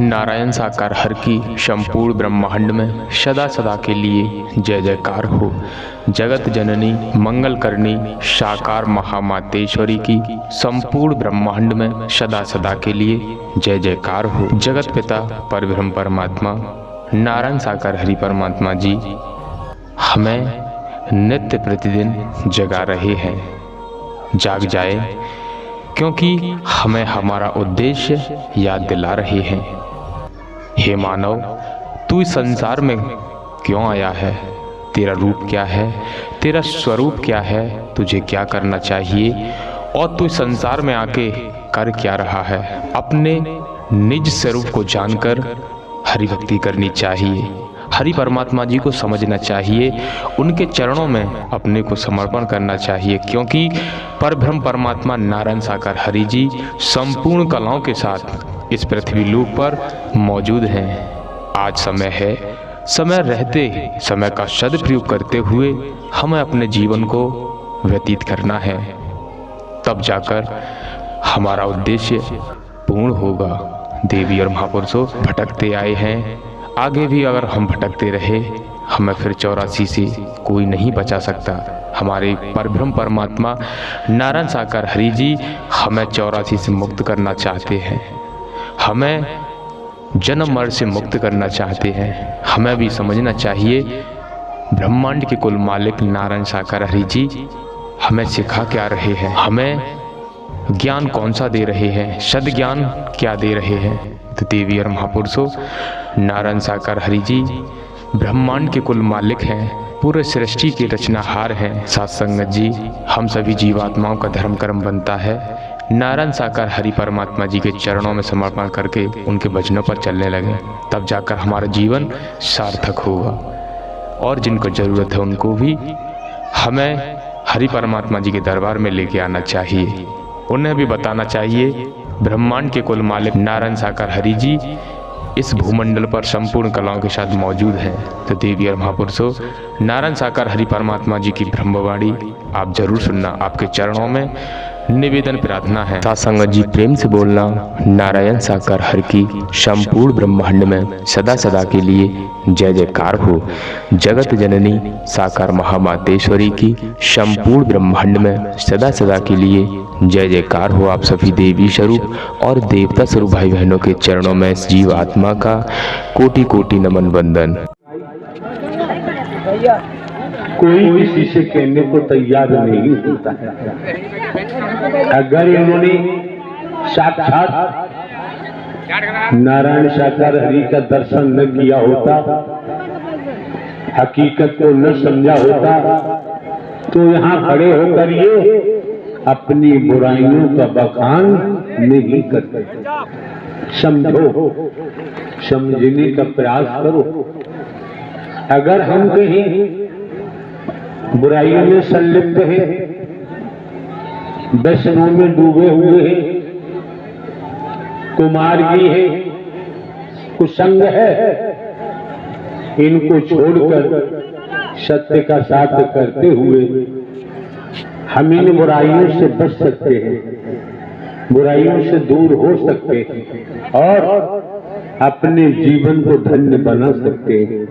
नारायण साकार हर की संपूर्ण ब्रह्मांड में सदा सदा के लिए जय जयकार हो। जगत जननी मंगल करनी साकार महामातेश्वरी की संपूर्ण ब्रह्मांड में सदा सदा के लिए जय जयकार हो। जगत पिता परब्रह्म परमात्मा नारायण साकार हरि परमात्मा जी हमें नित्य प्रतिदिन जगा रहे हैं। जाग जाए, क्योंकि हमें हमारा उद्देश्य याद दिला रहे हैं। हे मानव, तू इस संसार में क्यों आया है? तेरा रूप क्या है? तेरा स्वरूप क्या है? तुझे क्या करना चाहिए और तू इस संसार में आके कर क्या रहा है? अपने निज स्वरूप को जानकर हरि भक्ति करनी चाहिए। हरि परमात्मा जी को समझना चाहिए, उनके चरणों में अपने को समर्पण करना चाहिए, क्योंकि परब्रह्म परमात्मा नारायण साकार हरि जी संपूर्ण कलाओं के साथ इस पृथ्वी लोक पर मौजूद हैं। आज समय है, समय रहते समय का सदुपयोग करते हुए हमें अपने जीवन को व्यतीत करना है, तब जाकर हमारा उद्देश्य पूर्ण होगा। देवी और महापुरुषों भटकते आए हैं, आगे भी अगर हम भटकते रहे हमें फिर 84 से कोई नहीं बचा सकता। हमारे परब्रह्म परमात्मा नारायण साकार हरि जी हमें 84 से मुक्त करना चाहते हैं, हमें जन्म मरण से मुक्त करना चाहते हैं। हमें भी समझना चाहिए ब्रह्मांड के कुल मालिक नारायण साकार हरि जी हमें सिखा क्या रहे हैं, हमें ज्ञान कौन सा दे रहे हैं, सद ज्ञान क्या दे रहे हैं। तो देवी और महापुरुषों नारायण साकार हरि जी ब्रह्मांड के कुल मालिक हैं, पूरे सृष्टि के रचनाहार हैं। साथ संगत जी, हम सभी जीवात्माओं का धर्म कर्म बनता है नारायण साकार हरि परमात्मा जी के चरणों में समर्पण करके उनके भजनों पर चलने लगे, तब जाकर हमारा जीवन सार्थक होगा। और जिनको ज़रूरत है उनको भी हमें हरि परमात्मा जी के दरबार में लेके आना चाहिए, उन्हें भी बताना चाहिए ब्रह्मांड के कुल मालिक नारायण साकार हरि जी इस भूमंडल पर संपूर्ण कलाओं के साथ मौजूद हैं। तो देवी और महापुरुषों नारायण साकार हरि परमात्मा जी की ब्रह्मवाणी आप जरूर सुनना, आपके चरणों में निवेदन प्रार्थना है। सासंगत जी प्रेम से बोलना, नारायण साकार हरि की संपूर्ण ब्रह्मांड में सदा सदा के लिए जय जयकार हो। जगत जननी साकार महामातेश्वरी की संपूर्ण ब्रह्मांड में सदा सदा के लिए जय जयकार हो। आप सभी देवी स्वरूप और देवता स्वरूप भाई बहनों के चरणों में इस जीव आत्मा का कोटि कोटि नमन वंदन। कोई किसी से कहने को तैयार नहीं होता है। अगर इन्होंने साक्षात नारायण साकार हरि का दर्शन न किया होता, हकीकत को न समझा होता, तो यहाँ खड़े होकर ये अपनी बुराइयों का बखान नहीं करते। समझो, समझने का प्रयास करो। अगर हम कहीं बुराइयों में संलिप्त हैं, व्यसनों में डूबे हुए हैं, कुमार्गी है, कुसंग है, इनको छोड़कर सत्य का साथ करते हुए हम इन बुराइयों से बच सकते हैं, बुराइयों से दूर हो सकते हैं और अपने जीवन को धन्य बना सकते हैं।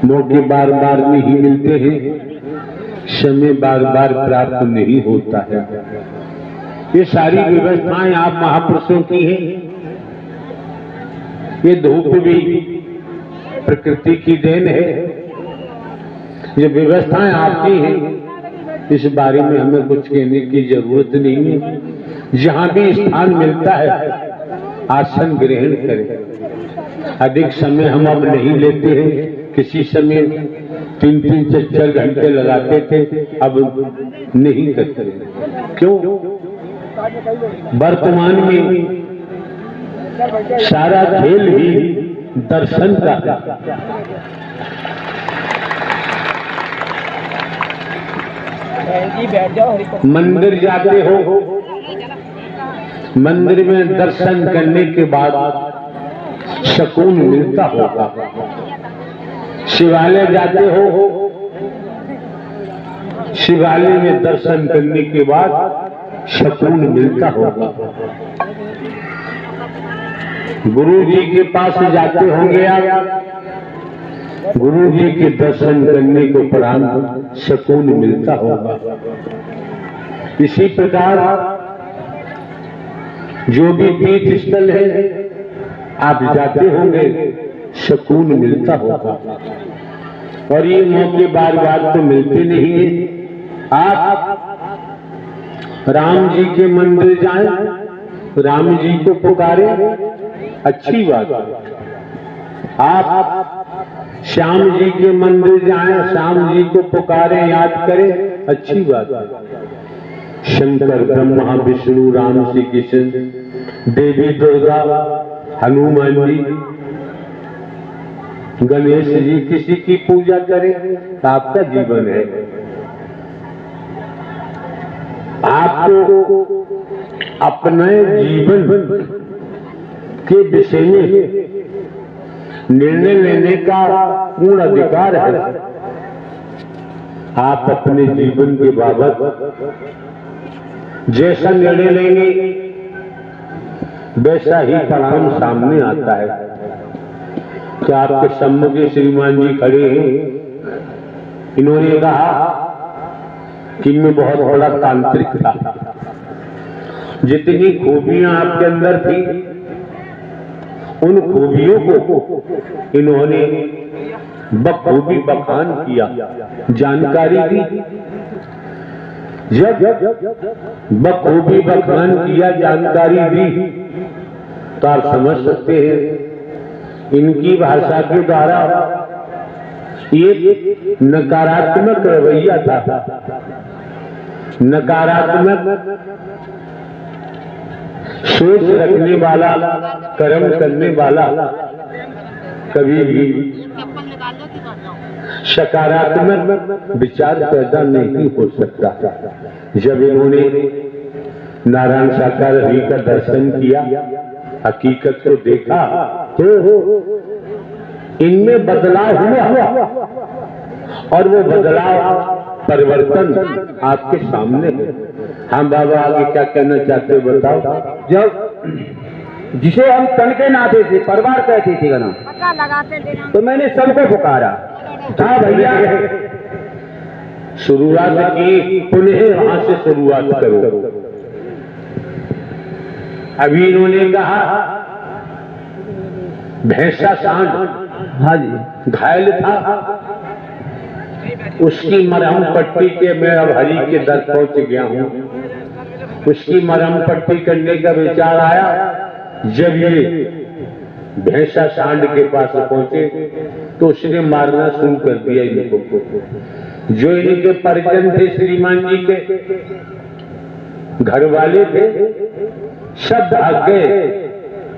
मौके बार बार नहीं मिलते हैं, समय बार बार प्राप्त नहीं होता है। ये सारी व्यवस्थाएं आप महापुरुषों की हैं। ये धूप भी प्रकृति की देन है, ये व्यवस्थाएं आपकी हैं, इस बारे में हमें कुछ कहने की जरूरत नहीं है। जहां भी स्थान मिलता है आसन ग्रहण करें। अधिक समय हम अब नहीं लेते हैं, किसी समय 3-3 4 घंटे लगाते थे, अब नहीं करते। क्यों? वर्तमान में सारा खेल ही दर्शन का है। मंदिर जाते हो, मंदिर में दर्शन करने के बाद सुकून मिलता होगा। शिवालय जाते हो, शिवालय में दर्शन करने के बाद सुकून मिलता होगा। गुरु जी के पास जाते होंगे आप, गुरु जी के दर्शन करने को उपरांत सुकून मिलता होगा। इसी प्रकार जो भी तीर्थ स्थल है आप जाते होंगे, सुकून मिलता होगा। और ये मौके बार बार तो मिलते नहीं है। आप राम जी के मंदिर जाएं, राम जी को पुकारे, अच्छी बात है। आप श्याम जी के मंदिर जाएं, श्याम जी को पुकारे, याद करें, अच्छी बात है। शंकर, ब्रह्मा, विष्णु, राम, श्री कृष्ण, देवी दुर्गा, हनुमान जी, गणेश जी, किसी की पूजा करें, आपका जीवन है। आपको अपने जीवन के विषय में निर्णय लेने का पूर्ण अधिकार है। आप अपने जीवन के बाबत जैसा निर्णय लेंगे वैसा ही परिणाम सामने आता है। क्या आपके सम्मुख श्रीमान जी खड़े हैं, इन्होंने कहा कि मैं बहुत बड़ा तांत्रिक था। जितनी खूबियां आपके अंदर थी उन खूबियों को इन्होंने बखूबी बखान किया, जानकारी दी। जब बखूबी बखान किया, जानकारी दी, तो आप समझ सकते हैं इनकी भाषा के द्वारा एक नकारात्मक रवैया था। नकारात्मक सोच रखने वाला, कर्म करने वाला कभी भी सकारात्मक विचार पैदा नहीं हो सकता। जब इन्होंने नारायण साकार हरि का दर्शन किया, हकीकत को देखा, तो इनमें बदलाव हुआ और वो बदलाव, परिवर्तन आपके सामने है। हम बाबा आगे क्या कहना चाहते हो बताओ। जब जिसे हम तन के नाते से परिवार कहते थे ना, तो मैंने सबको पुकारा, कहा भैया शुरुआत की, पुनः वहां से शुरुआत करो। अभी इन्होंने कहा भैंसा सांड, हाँ जी, घायल था, उसकी मरहम पट्टी के मैं अब हरि के दर पहुंच गया हूं। उसकी मरहम पट्टी करने का विचार आया। जब ये भैंसा सांड के पास पहुंचे तो उसने मारना शुरू कर दिया इनको। जो इनके परिजन थे, श्रीमान जी के घर वाले थे, सब भाग गए,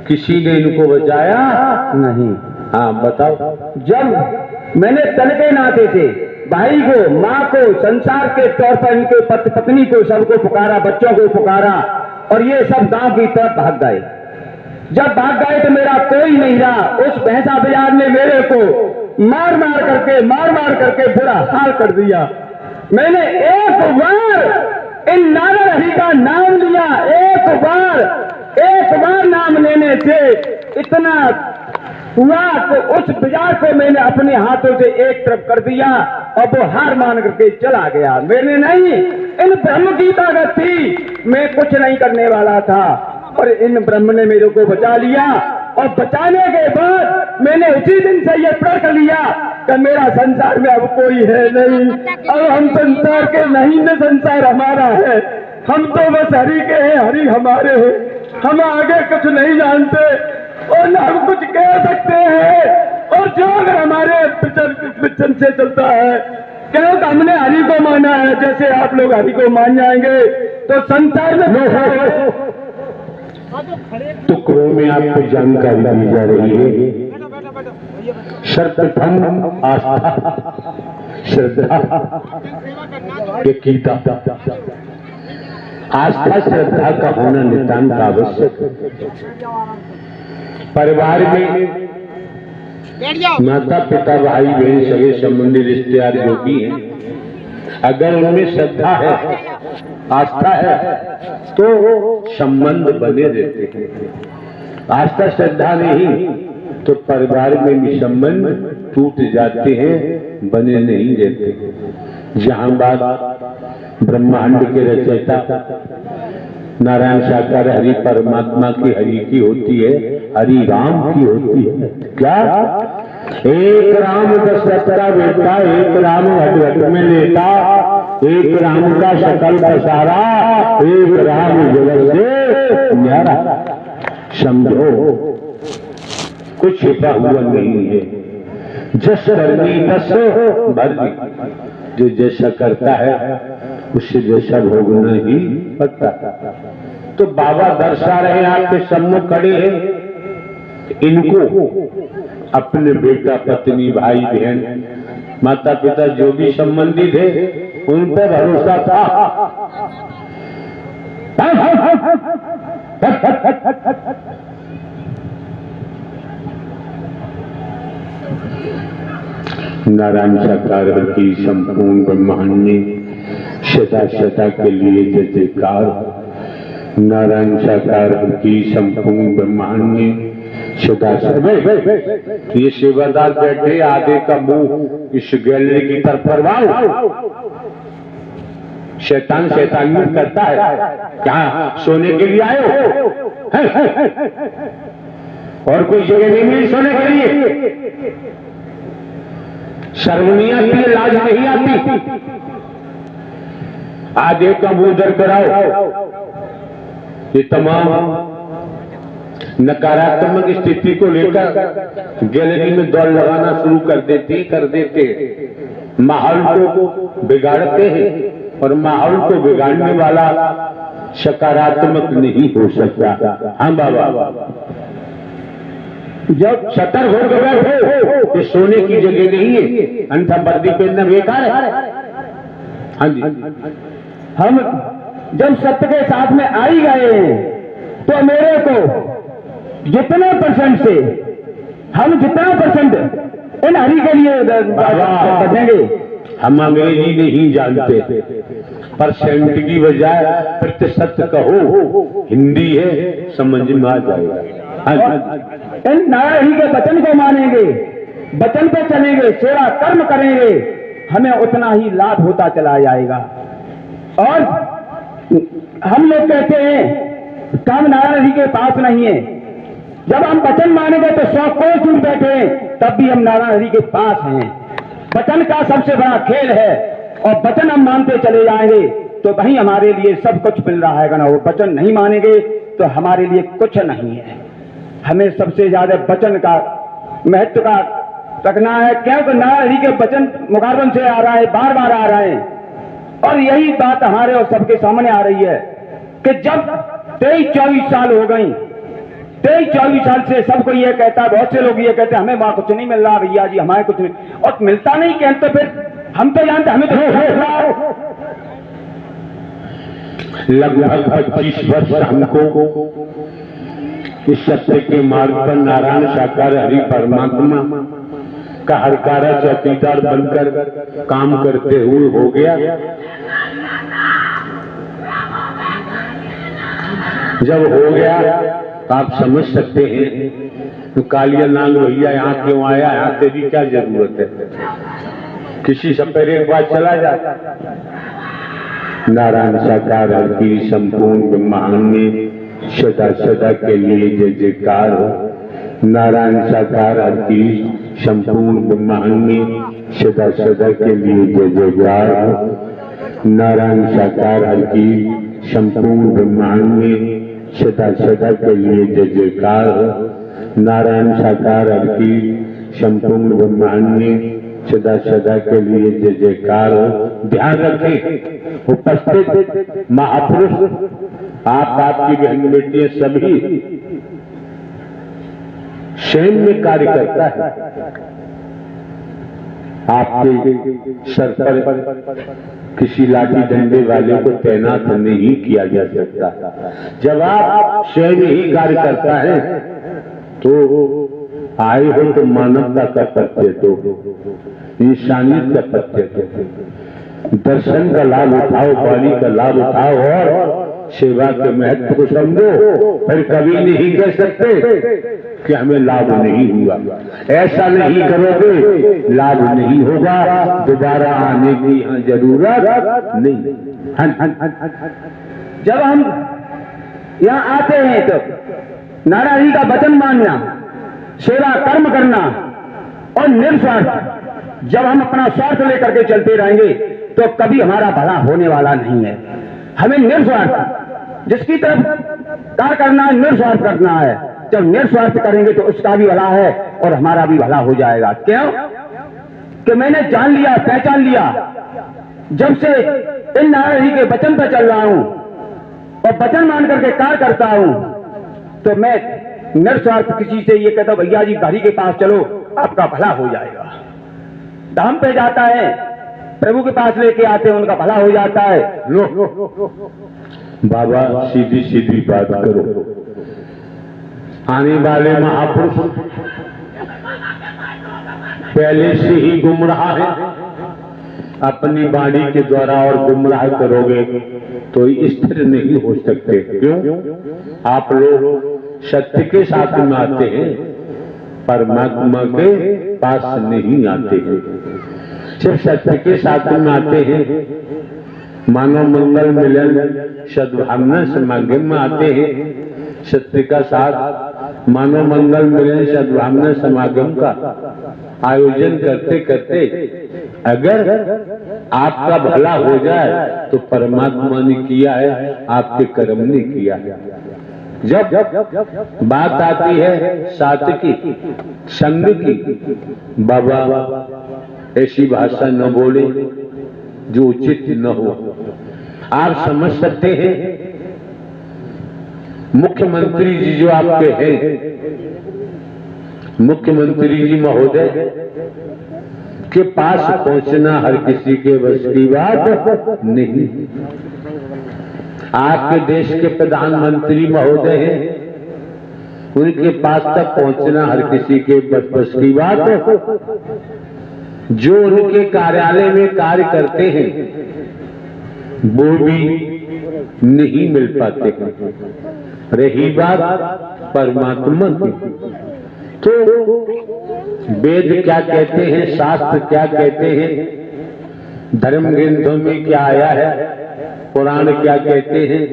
किसी ने इनको बचाया नहीं। हाँ बताओ। जब मैंने तन के नाते से भाई को, माँ को, संसार के तौर पर इनके पत्नी को, सबको पुकारा, बच्चों को पुकारा, और ये सब गांव की तरफ भाग गए। जब भाग गए तो मेरा कोई नहीं रहा। उस भैंसा बाजार ने मेरे को मार मार करके बुरा हाल कर दिया। मैंने एक बार इन नारायण हरि का नाम लिया, एक बार नाम लेने से इतना हुआ तो उस बाजार को मैंने अपने हाथों से एक तरफ कर दिया और वो हार मान करके चला गया। मैंने नहीं, इन ब्रह्म की ताकत थी, मैं कुछ नहीं करने वाला था, और इन ब्रह्म ने मेरे को बचा लिया। और बचाने के बाद मैंने उसी दिन से ये प्रण कर लिया कि मेरा संसार में अब कोई है नहीं, अब हम संसार के नहीं, न संसार हमारा है। हम तो बस हरि के हैं, हरि हमारे हैं, हम आगे कुछ नहीं जानते और न हम कुछ कह सकते हैं। और जो अगर हमारे विचन से चलता है, क्या हमने हरि को माना है, जैसे आप लोग हरि को मान जाएंगे तो संसार में टुकड़ों में आपको जानकारी दी जा रही है। सर्वप्रथम आस्था, श्रद्धा के कीता, आस्था श्रद्धा का होना नितांत आवश्यक है। परिवार में माता पिता, भाई बहन, सगे संबंधी, रिश्तेदार जो भी हैं, अगर उनमें श्रद्धा है, आस्था है, तो संबंध बने रहते हैं। आस्था श्रद्धा नहीं तो परिवार में भी संबंध टूट जाते हैं, बने नहीं रहते। जहां बात ब्रह्मांड के रचयिता नारायण साकार हरि परमात्मा की हरि की होती है, हरि राम की होती है। क्या? एक राम दशरथ का बेटा, एक राम घट में लेता, एक राम का शकल पसारा, एक राम जगत से न्यारा। समझो कुछ छिपा हुआ नहीं है। जस करनी तस भरनी, जो जैसा करता है उससे जैसा भोगना ही पड़ता। तो बाबा दर्शा रहे आपके सम्मुख खड़े हैं, इनको अपने बेटा पत्नी भाई बहन माता पिता जो भी संबंधी थे उन पर भरोसा था। नारायण साकार की संपूर्ण ब्रह्मांड में शता शता के लिए जय जयकार। नारायण साकार की संपूर्ण ब्रह्मांड में शता शता। ये सेवादार बैठे, आधे का मुंह इस गैलरी की तरफ करवाओ। शैतान शैतानी करता है। क्या सोने के लिए आए हो? और कोई जगह नहीं मिली सोने के लिए? शर्म नहीं आती, लाज नहीं आती? आधे का मुंह दर कराओ। ये तमाम नकारात्मक स्थिति को लेकर गैलरी में दौड़ लगाना शुरू कर देते माहौल को बिगाड़ते हैं, और माहौल को बिगाड़ने वाला सकारात्मक नहीं हो सकता। हाँ बाबा, जब सतर हो गए हो सोने की जगह नहीं है, अन्यथा वर्दी पहनना बेकार है। हाँ जी, हम जब सत्य के साथ में आ ही गए हैं तो मेरे को जितने परसेंट से हम जितना परसेंट इन हरि के लिए बचेंगे, हम अंग्रेजी नहीं जानते, परसेंट की बजाय प्रतिशत कहो, हिंदी है समझ में आ जाएगा। इन नारायण के वचन को मानेंगे, वचन पे चलेंगे, सेवा कर्म करेंगे, हमें उतना ही लाभ होता चला जाएगा। और हम लोग कहते हैं काम नारायण जी के पास नहीं है। जब हम वचन मानेंगे तो 100 कोस दूर बैठे हैं, तब भी हम नारायण जी के पास हैं। वचन का सबसे बड़ा खेल है, और वचन हम मानते चले जाएंगे तो वही हमारे लिए सब कुछ मिल रहा है। वो वचन नहीं मानेंगे तो हमारे लिए कुछ नहीं है। हमें सबसे ज्यादा वचन का महत्व का रखना है, क्योंकि नारायण जी के वचन मुखारबन से आ रहा है, बार बार आ रहे हैं। और यही बात हमारे और सबके सामने आ रही है कि जब 23-24 साल हो गई, 23-24 साल से सबको ये कहता है, बहुत से लोग ये कहते हैं हमें वहां कुछ नहीं मिल रहा भैया जी, हमारे कुछ नहीं, और मिलता नहीं क्या? तो फिर हम तो जानते हमें तो लगभग 25 वर्ष हमको इस सत्य के मार्ग पर नारायण साकार हरि परमात्मा का हरकारा चौकीदार बनकर काम करते हुए हो गया। जब हो गया तो आप समझ सकते हैं तो कालिया नाग भैया यहाँ क्यों आया, यहाँ तेरी क्या जरूरत है? किसी सपेरे एक बार चला जाता। नारायण साकार हरि की संपूर्ण ब्रह्मांड में सदा सदा के लिए जय जयकार हो। नारायण साकार हरि की संपूर्ण ब्रह्मांड में सदा सदा के लिए जय जयकार हो। नारायण साकार हरि की संपूर्ण ब्रह्मांड में सदा सदा के लिए जय जयकार हो। नारायण साकार हरि की संपूर्ण ब्रह्मांड में सदा सदा के लिए जय जयकार हो। ध्यान रखें उपस्थित महापुरुष, आपकी बहन बेटियां सभी सैन्य कार्य करता है। आपके सर पर किसी लाठी डंडे वाले को तैनात नहीं किया जा सकता। जब आप सैन्य ही कार्य करता है तो आए हो तो मानवता का पत्य, तो इंसानियत का पत्य, दर्शन का लाभ उठाओ, वाणी का लाभ उठाओ, और सेवा के महत्व को समझो, फिर कभी नहीं कह सकते कि हमें लाभ नहीं हुआ। ऐसा नहीं करोगे लाभ नहीं होगा, दोबारा आने की यहाँ जरूरत नहीं। जब हम यहाँ आते हैं तो नारायण जी का वचन मानना, सेवा कर्म करना और निस्वार्थ। जब हम अपना स्वार्थ लेकर के चलते रहेंगे तो कभी हमारा भला होने वाला नहीं है। हमें निस्वार्थ, जिसकी तरफ कार्य करना है, निस्वार्थ करना है। जब निस्वार्थ करेंगे तो उसका भी भला है और हमारा भी भला हो जाएगा। क्यों? कि मैंने जान लिया, पहचान लिया, जब से इन नारायण जी के वचन पर चल रहा हूं और वचन मान करके कार्य करता हूं, तो मैं निस्वार्थ किसी से ये कहता हूं भैया जी गाड़ी के पास चलो, आपका भला हो जाएगा। धाम पे जाता है, प्रभु के पास लेके आते हैं, उनका भला हो जाता है। बाबा सीधी सीधी बात करो। आने वाले महापुरुष पहले से ही गुमराह है, अपनी वाणी के द्वारा और गुमराह करोगे तो स्थिर नहीं हो सकते। क्यों? आप लोग सत्य के साथ में आते हैं, परमात्मा के पास नहीं आते हैं। सिर्फ सत्य के साथ में आते हैं, मानव मंगल मिलन सद्भावना समागम में आते हैं। सत्य का साथ मानव मंगल मिलन सद्भावना समागम का आयोजन करते करते अगर आपका भला हो जाए तो परमात्मा ने किया है, आपके कर्म ने किया है। जब बात आती है साथ की, संग की, बाबा ऐसी भाषा न बोले जो उचित न हो। आप समझ सकते हैं मुख्यमंत्री जी जो आपके हैं, मुख्यमंत्री जी महोदय के पास पहुंचना हर किसी के बस की बात नहीं। आपके देश के प्रधानमंत्री महोदय हैं, उनके पास तक पहुंचना हर किसी के बस की बात। जो उनके कार्यालय में कार्य करते हैं वो भी नहीं मिल पाते। रही बात परमात्मा की, तो वेद क्या कहते हैं, शास्त्र क्या कहते हैं, धर्म ग्रंथों में क्या आया है, पुराण क्या कहते हैं,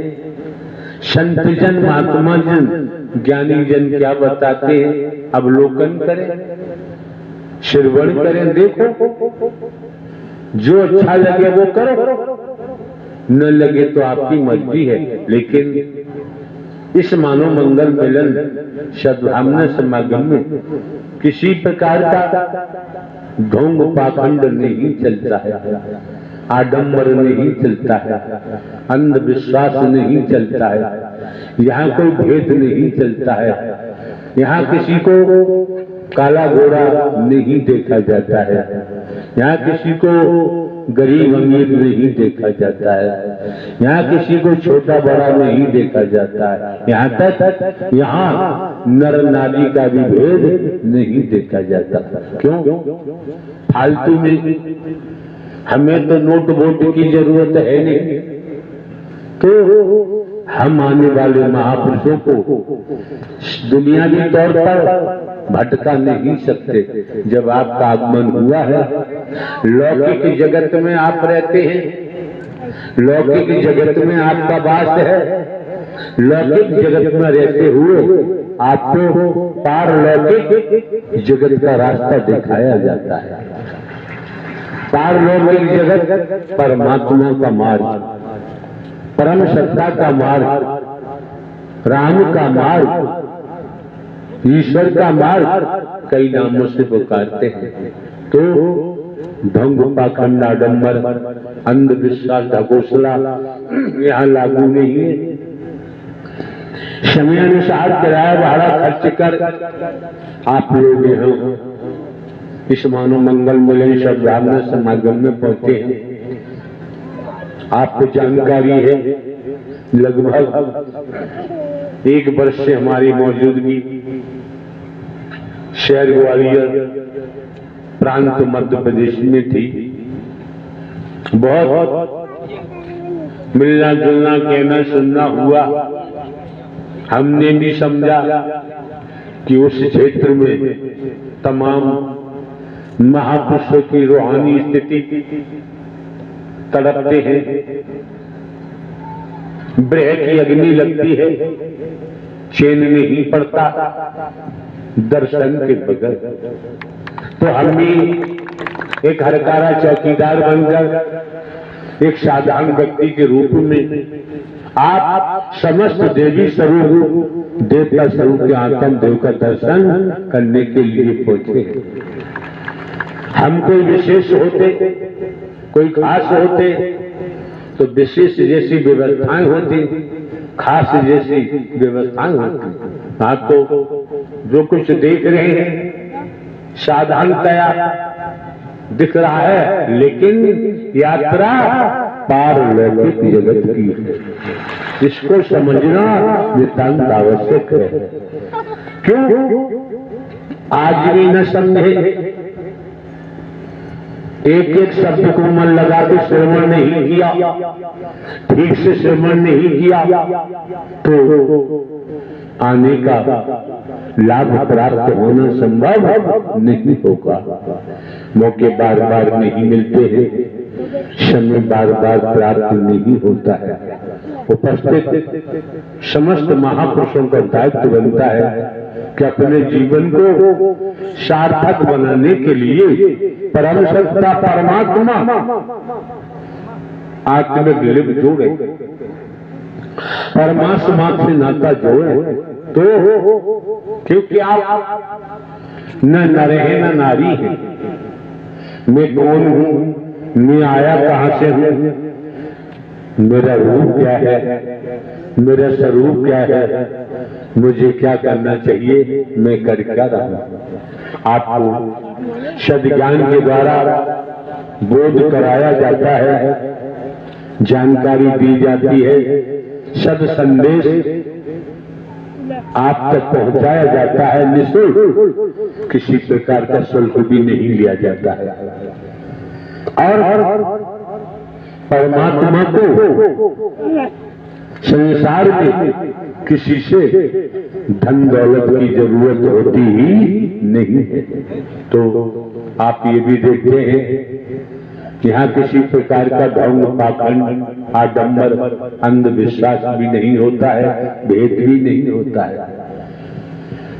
संत जन, महात्मा जन, ज्ञानी जन क्या बताते हैं, अवलोकन करें, श्रवण करें, देखो। जो अच्छा लगे वो करो, न लगे तो आपकी मर्जी है। लेकिन इस मानव मंगल मिलन सद्भावना समागम में किसी प्रकार का ढोंग पाखंड नहीं चलता है, आडंबर नहीं चलता है, अंधविश्वास नहीं चलता है, यहाँ कोई भेद नहीं चलता है, यहाँ किसी को काला घोड़ा नहीं देखा जाता है, यहाँ किसी को गरीब अमीर नहीं देखा जाता है, यहाँ किसी को छोटा बड़ा नहीं देखा जाता है, यहाँ तक यहाँ नर नारी का भी भेद नहीं देखा जाता। क्यों? फालतू में हमें तो नोट वोट की जरूरत है नहीं, तो हम आने वाले महापुरुषों को दुनियावी तौर पर भटका नहीं सकते। जब आपका आगमन हुआ है, लौकिक जगत में आप रहते हैं, लौकिक जगत में आपका वास है, लौकिक जगत में रहते हुए आपको पारलौकिक जगत का रास्ता दिखाया जाता है। पारलौकिक जगत परमात्मा का मार्ग, परम सत्ता का मार्ग, राम का मार्ग, ईश्वर का मार्ग कई नामों से पुकारते हैं। तो ढंग पाखंड, आडंबर, अंधविश्वास, ढकोसला यहाँ लागू नहीं है। समय अनुसार किराया भाड़ा खर्च कर आप लोग यहाँ इस मानव मंगल मिलन सद्भावना समागम में पहुंचे हैं। आपको जानकारी है लगभग 1 वर्ष से हमारी मौजूदगी शहर ग्वालियर प्रांत मध्य प्रदेश में थी। बहुत मिलना जुलना कहना सुनना हुआ। हमने भी समझा कि उस क्षेत्र में तमाम महापुरुषों की रूहानी स्थिति तड़पते हैं, ब्रह की अग्नि लगती है, चैन नहीं पड़ता दर्शन के बगैर। तो हम भी एक हरकारा चौकीदार बनकर एक साधारण व्यक्ति के रूप में आप समस्त देवी स्वरूप देवता स्वरूप के आत्म देव का दर्शन करने के लिए पहुंचे। हम कोई विशेष होते, कोई खास होते तो विशेष जैसी व्यवस्थाएं होती, खास जैसी व्यवस्थाएं होती। आप तो जो कुछ देख रहे हैं साधारणतया दिख रहा है, लेकिन यात्रा पारलौकिक जगत की है। इसको समझना नितांत आवश्यक है। क्यों आज भी न समझे? एक एक शब्द को मन लगा के श्रवण नहीं किया, ठीक से श्रवण नहीं किया तो आने का लाभ प्राप्त होना संभव नहीं होगा। मौके बार बार नहीं मिलते हैं, समय बार बार प्राप्त नहीं होता है। उपस्थित समस्त महापुरुषों का दायित्व बनता है कि अपने जीवन को सार्थक बनाने के लिए परम सत्ता परमात्मा आत्मिक लिप जोड़े, परमात्मा से नाता जोड़े। तो क्योंकि आप न नर है न नारी है। मैं कौन हूं, मैं आया कहां से हूं, मेरा रूप क्या है, मेरा स्वरूप क्या है, मुझे क्या करना चाहिए, मैं कर क्या रहा हूं। आपको सद्ज्ञान के द्वारा बोध कराया जाता है, जानकारी दी जाती है, सद संदेश आप तक पहुंचाया जाता है निःशुल्क, किसी प्रकार का शुल्क भी नहीं लिया जाता है। और परमात्मा को संसार में किसी से धन दौलत की जरूरत होती ही नहीं है। तो आप ये भी देखते हैं यहाँ किसी प्रकार का ढोंग पाखंड आडंबर अंधविश्वास भी नहीं होता है, भेद भी नहीं होता है।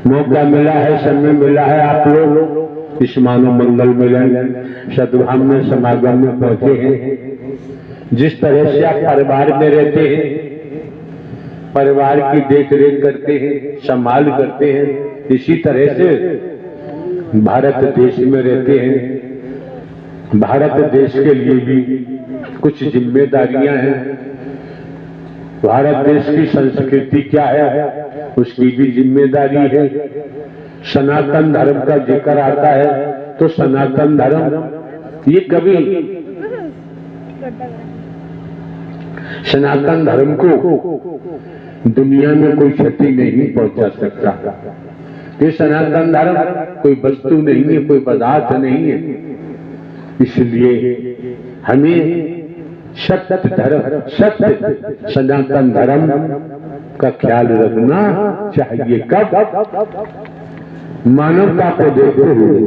मौका मिला है, समय मिला है, आप लोग इस मानव मंगल मिलन सद्भावना समागम में पहुंचे हैं। जिस तरह से आप परिवार में रहते हैं, परिवार की देख रेख करते हैं, संभाल करते हैं, इसी तरह से भारत देश में रहते हैं। भारत देश के लिए भी कुछ जिम्मेदारियां हैं। भारत देश की संस्कृति क्या है, उसकी भी जिम्मेदारी है। सनातन धर्म का जिक्र आता है तो सनातन धर्म ये कभी सनातन धर्म को दुनिया में कोई क्षति नहीं पहुंचा सकता। ये सनातन धर्म कोई वस्तु नहीं है, कोई पदार्थ नहीं है। इसलिए हमें सत्य धर्म, सत्य सनातन धर्म का ख्याल रखना चाहिए। कब? मानवता को देखते हुए,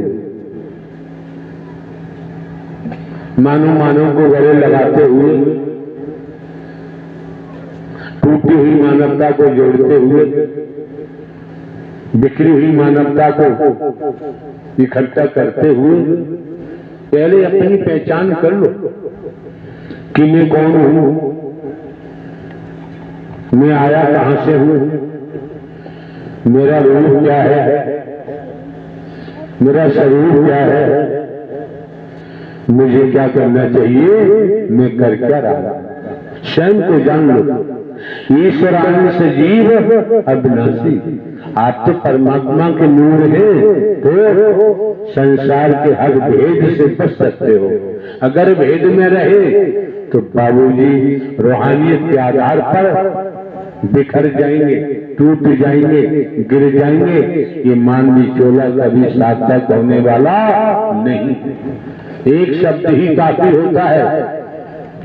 मानव को गले लगाते हुए, टूटी हुई मानवता को जोड़ते हुए, बिखरी हुई मानवता को इकट्ठा करते हुए पहले अपनी पहचान कर लो कि मैं कौन हूं, मैं आया कहां से हूं, मेरा रूप क्या है, मेरा स्वरूप क्या है, मुझे क्या करना चाहिए, मैं कर क्या रहा। स्वयं को जान लो। ईश्वरान से जीव अविनाशी, आप तो परमात्मा के नूर हैं, तो संसार के हर भेद से बच सकते हो। अगर भेद में रहे तो बाबूजी रूहानियत के आधार पर बिखर जाएंगे, टूट जाएंगे, गिर जाएंगे। ये मानवी चोला कभी सार्थक होने वाला नहीं। एक शब्द ही काफी होता है,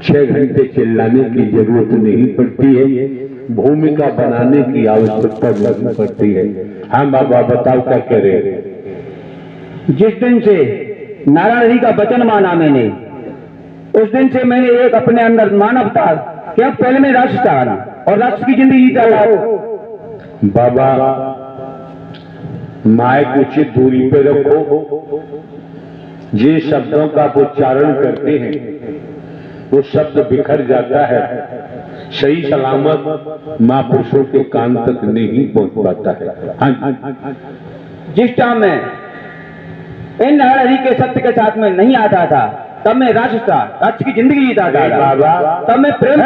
6 घंटे चिल्लाने की जरूरत नहीं पड़ती है, भूमिका बनाने की आवश्यकता नहीं पड़ती है। हाँ बाबा बताओ क्या कह रहे हैं। जिस दिन से नारायण हरि का वचन माना मैंने, उस दिन से मैंने एक अपने अंदर मानवता, क्या पहले मैं राष्ट्र था और राष्ट्र की जिंदगी जीता रहा हूं। बाबा माइक उचित दूरी पे रखो, जिन शब्दों का आप उच्चारण करते हैं वो शब्द बिखर जाता है, सही सलामत महापुरुषों के कान तक नहीं पहुंच पाता है। हाँ, जिस टाइम में इन नारायण हरि के सत्य के साथ में नहीं आता था, तब मैं राष्ट्र था, राष्ट्र की जिंदगी जीता था बाबा। तब मैं प्रेम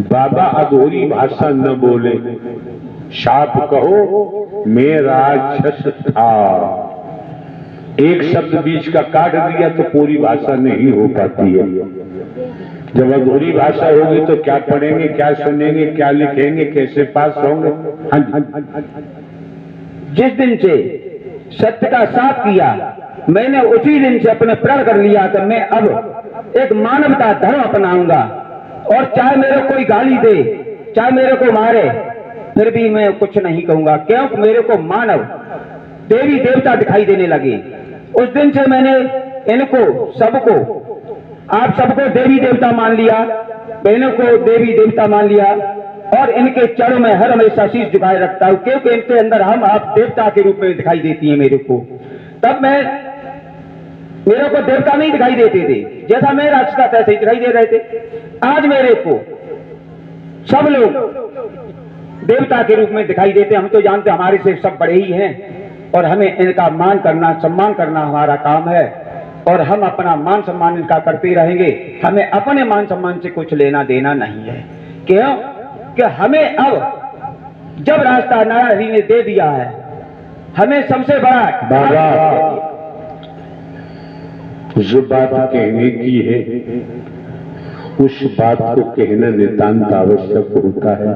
बाबा अधूरी भाषा न बोले, साफ कहो मैं राक्षस था। एक शब्द बीच का काट दिया तो पूरी भाषा नहीं हो पाती है। जब अधूरी भाषा होगी तो क्या पढ़ेंगे, क्या सुनेंगे, क्या लिखेंगे, कैसे पास होंगे। जिस दिन से सत्य का साथ किया, मैंने उसी दिन से अपने प्रण कर लिया कि मैं अब एक मानवता धर्म अपनाऊंगा, और चाहे मेरे कोई गाली दे, चाहे मेरे को मारे, फिर भी मैं कुछ नहीं कहूंगा, क्योंकि मेरे को मानव देवी देवता दिखाई देने लगे। उस दिन से मैंने इनको सबको, आप सबको देवी देवता मान लिया, बहनों को देवी देवता मान लिया, और इनके चरणों में हर हमेशा शीश झुकाए रखता हूं, क्योंकि इनके अंदर हम आप देवता के रूप में दिखाई देती है मेरे को। तब मेरे को देवता नहीं दिखाई देते थे, जैसा मैं राक्षस था तैसे ही दिखाई दे रहे थे। आज मेरे को सब लोग देवता के रूप में दिखाई देते। हम तो जानते हमारे से सब बड़े ही हैं, और हमें इनका मान करना, सम्मान करना हमारा काम है, और हम अपना मान सम्मान इनका करते रहेंगे। हमें अपने मान सम्मान से कुछ लेना देना नहीं है। क्यों कि हमें अब जब रास्ता नारायण हरि ने दे दिया है, हमें सबसे बड़ा बाबा जो बात कहने की है उस बात को कहना नितांत आवश्यक होता है।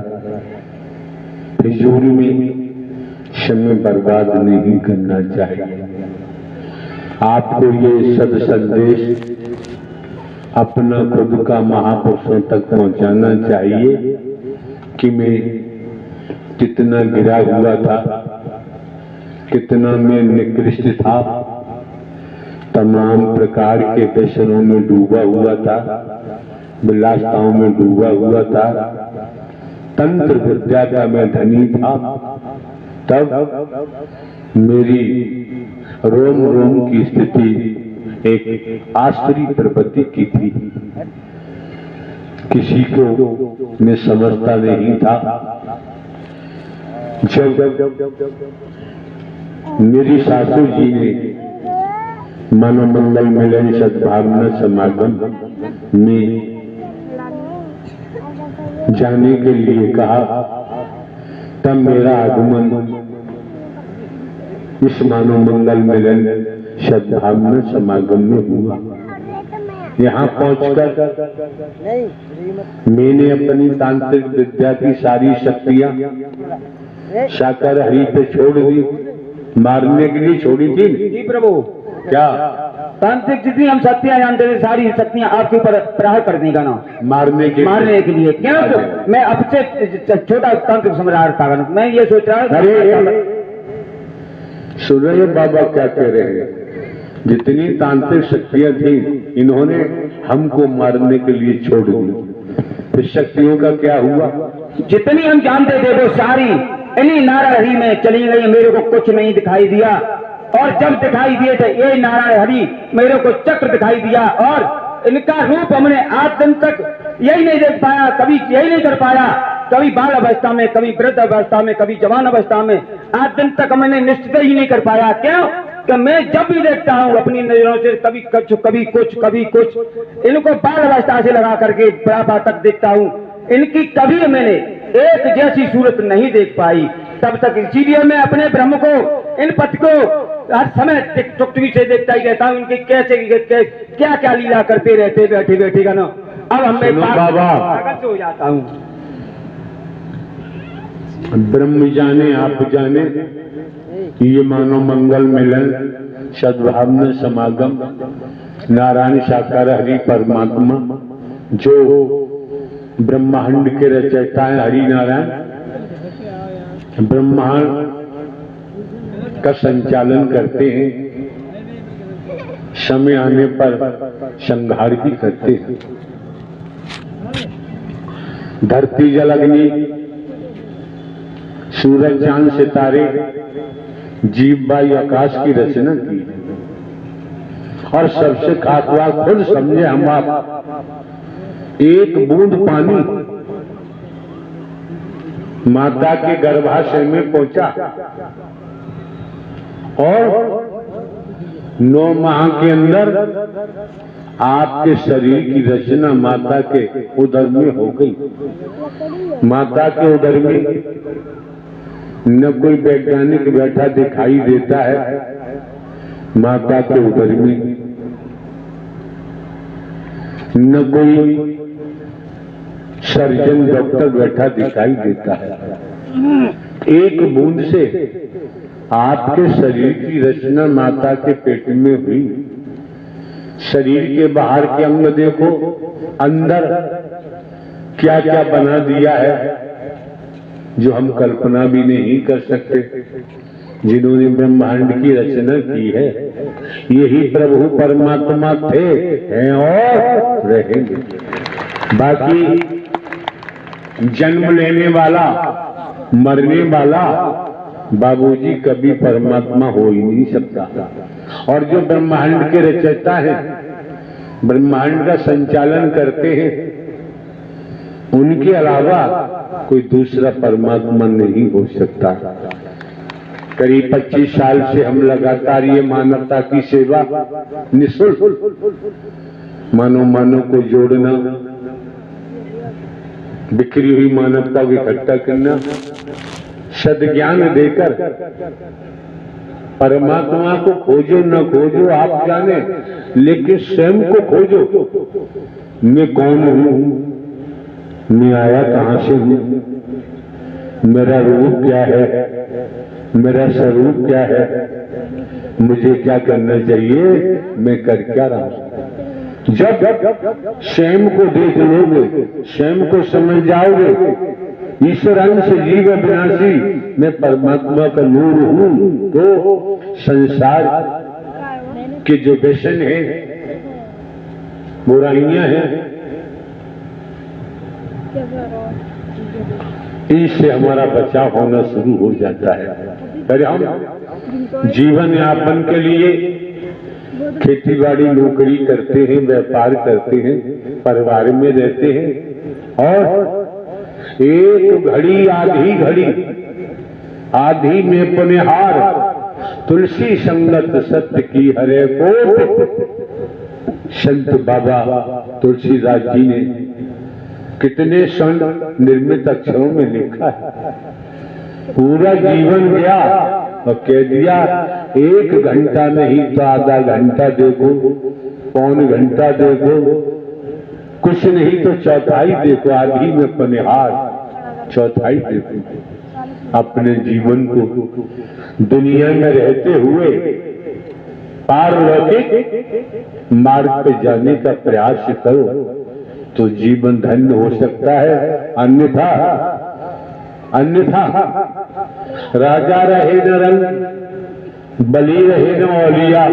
फिजूल में समय बर्बाद नहीं करना चाहिए। आपको ये सद संदेश अपना खुद का महापुरुषों तक पहुंचाना चाहिए कि मैं कितना गिरा हुआ था, कितना मैं निकृष्ट था, तमाम प्रकार के व्यसनों में डूबा हुआ था, विलासताओं में डूबा हुआ था, तंत्र विद्या का मैं धनी था। तब मेरी रोम रोम की स्थिति एक आश्चर्य प्रवृत्ति की थी, किसी को मैं समझता नहीं था। जब मेरी सासू जी ने मनोमंगल मिलन सद्भावना समागम में जाने के लिए कहा, तब मेरा आगमन इस मनोमंगल मिलन सद्भावना समागम में हुआ। यहाँ पहुंचकर मैंने अपनी तांत्रिक विद्या की सारी शक्तियां शाकर हरि पे छोड़ दी। मारने के लिए छोड़ी थी। जी प्रभु। क्या तांत्रिक जितनी हम शक्तियां जानते थे, सारी शक्तियां आपके ऊपर प्रहार कर देगा ना, मारने के लिए। क्यों? मैं अब से छोटा तांत्रिक सम्राट था, मैं ये सोच रहा हूं। अरे सुन रहे हो बाबा क्या कह रहे हैं? जितनी तांत्रिक शक्तियां थी इन्होंने हमको मारने के लिए छोड़ दी। फिर शक्तियों का क्या हुआ? जितनी हम जानते थे वो सारी इन्हीं नारायण हरि में चली गई। मेरे को कुछ नहीं दिखाई दिया, और जब दिखाई दिए थे ये नारायण हरि, मेरे को चक्र दिखाई दिया, और इनका रूप हमने आज दिन तक यही नहीं देख पाया, कभी यही नहीं कर पाया। कभी बाल अवस्था में, कभी वृद्ध अवस्था में, कभी जवान अवस्था में, आज दिन तक मैंने निश्चित ही नहीं कर पाया। क्यों कि मैं जब भी देखता हूँ अपनी नजरों से कभी कुछ इनको बाल अवस्था से लगा करके बुढ़ापा तक देखता हूँ। इनकी कभी मैंने एक जैसी सूरत नहीं देख पाई तब तक। इसीलिए मैं अपने ब्रह्म को, इन पथ को हर समय टुकटुकी से देखता ही रहता हूँ। इनके कैसे क्या क्या लीला करते रहते बैठे का ना। अब हमें पागल हो जाता हूँ। ब्रह्म जाने आप जाने, ये मानो मंगल मिलन सद्भावना समागम नारायण साकार हरि परमात्मा जो ब्रह्मांड के रचयिता हैं हरि नारायण, ब्रह्मांड का संचालन करते हैं, समय आने पर संहार भी करते हैं। धरती जल अग्नि सूरज चांद सितारे जीव वायु आकाश की रचना की और सबसे खास बात खुद समझे हम आप, एक बूंद पानी माता के गर्भाशय में पहुंचा और 9 माह के अंदर आपके शरीर की रचना माता के उदर में हो गई। माता के उदर में न कोई वैज्ञानिक बैठा दिखाई देता है, माता के उदर में न कोई सर्जन डॉक्टर बैठा दिखाई देता है। एक बूंद से आपके शरीर की रचना माता के पेट में हुई। शरीर के बाहर के अंग देखो, अंदर क्या क्या बना दिया है जो हम कल्पना भी नहीं कर सकते। जिन्होंने ब्रह्मांड की रचना की है यही प्रभु परमात्मा थे, हैं और रहेंगे। बाकी जन्म लेने वाला मरने वाला बाबूजी कभी परमात्मा हो ही नहीं सकता। और जो ब्रह्मांड के रचयिता हैं, ब्रह्मांड का संचालन करते हैं, उनके अलावा कोई दूसरा परमात्मा नहीं हो सकता। करीब 25 साल से हम लगातार ये मानवता की सेवा निःशुल्क मानव को जोड़ना, बिखरी हुई मानवता को इकट्ठा करना, सद्ज्ञान देकर परमात्मा को खोजो न खोजो आप जाने, लेकिन स्वयं को खोजो। मैं कौन हूं, मैं आया कहां से हूं, मेरा रूप क्या है, मेरा स्वरूप क्या है, मुझे क्या करना चाहिए, मैं कर क्या रहा हूं। जब स्वयं को देख लोगे, स्वयं को समझ जाओगे, ईश्वर अंश जीव अविनाशी मैं परमात्मा का नूर हूं, तो संसार के जो व्यसन है, बुराइयां हैं, इनसे हमारा बचाव होना शुरू हो जाता है। पर हम जीवन यापन के लिए खेती बाड़ी नौकरी करते हैं, व्यापार करते हैं, परिवार में रहते हैं और एक घड़ी आधी में पुनिहार तुलसी संगत सत्य की हरे कोट। संत बाबा तुलसीदास जी ने कितने संत निर्मित अक्षरों में लिखा है। पूरा जीवन गया और कह दिया 1 घंटा नहीं तो आधा घंटा देखो, पौन घंटा देखो, कुछ नहीं तो चौथाई देखो, आधी में पनिहार चौथाई देखो। अपने जीवन को दुनिया में रहते हुए पारलौकिक मार्ग पे जाने का प्रयास करो तो जीवन धन्य हो सकता है। अन्यथा राजा रहे न रंग, बली रहे न औलिया,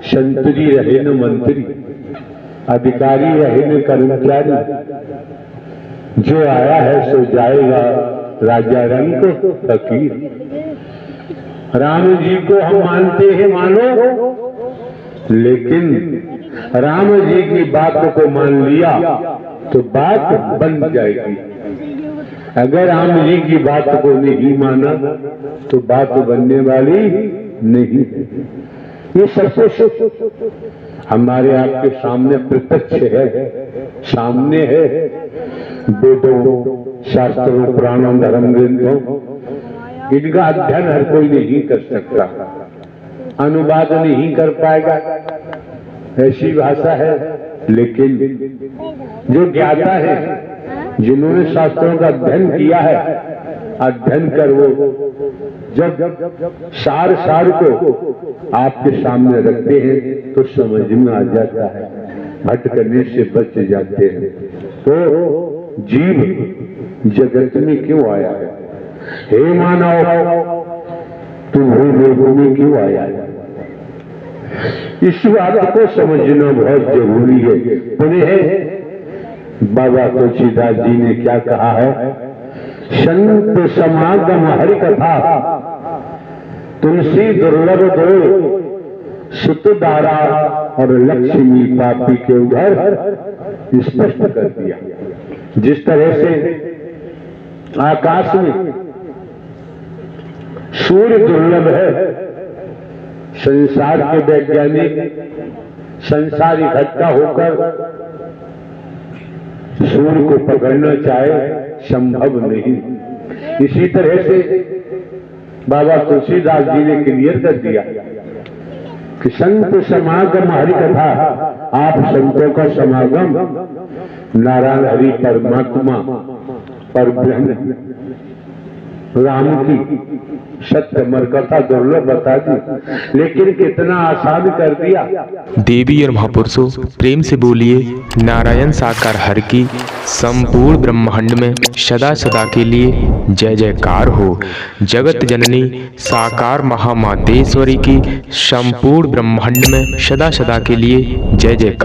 संतरी रहे न मंत्री, अधिकारी रहे न कर्मचारी, जो आया है सो जाएगा, राजा रंग को फकीर। राम जी को हम मानते हैं, मानो, लेकिन राम जी की बात को मान लिया तो बात बन जाएगी। अगर राम जी की बात को नहीं माना तो बात बनने वाली नहीं है। ये सब कुछ हमारे आपके सामने प्रत्यक्ष है, सामने है। वेदों, शास्त्रों, पुराणों, धर्म ग्रंथों, इनका अध्ययन हर कोई नहीं कर सकता, अनुवाद नहीं कर पाएगा, ऐसी भाषा है। लेकिन जो ज्ञाता है, जिन्होंने शास्त्रों का अध्ययन किया है, अध्ययन कर वो जब सार को आपके सामने रखते हैं तो समझ में आ जाता है। भटकने से बच जाते हैं। तो जीव जगत में क्यों आया है? हे मानव, तू भूलोक में क्यों आया है? इस बात को समझना बहुत जरूरी है। पुनः बाबा तुलसीदास जी ने क्या कहा है? संत समागम हरि कथा, तुलसी दुर्लभ दो, सुत दारा और लक्ष्मी पापी के उधर स्पष्ट कर दिया। जिस तरह से आकाश में सूर्य दुर्लभ है, संसार के वैज्ञानिक संसार इकट्ठा होकर सूर्य को पकड़ना चाहे, संभव नहीं। इसी तरह से बाबा तुलसीदास जी ने क्लियर कर दिया कि संत समागम हरि कथा, आप संतों का समागम नारायण हरि परमात्मा पर ब्रह्म राम की सत्य अमर कथा दुर्लभ बता दी, लेकिन कितना आसान कर दिया। देवी और महापुरुषों, प्रेम से बोलिए नारायण साकार हर की संपूर्ण ब्रह्मांड में सदा सदा के लिए जय जयकार हो। जगत जननी साकार महामातेश्वरी की संपूर्ण ब्रह्मांड में सदा सदा के लिए जय जयकार।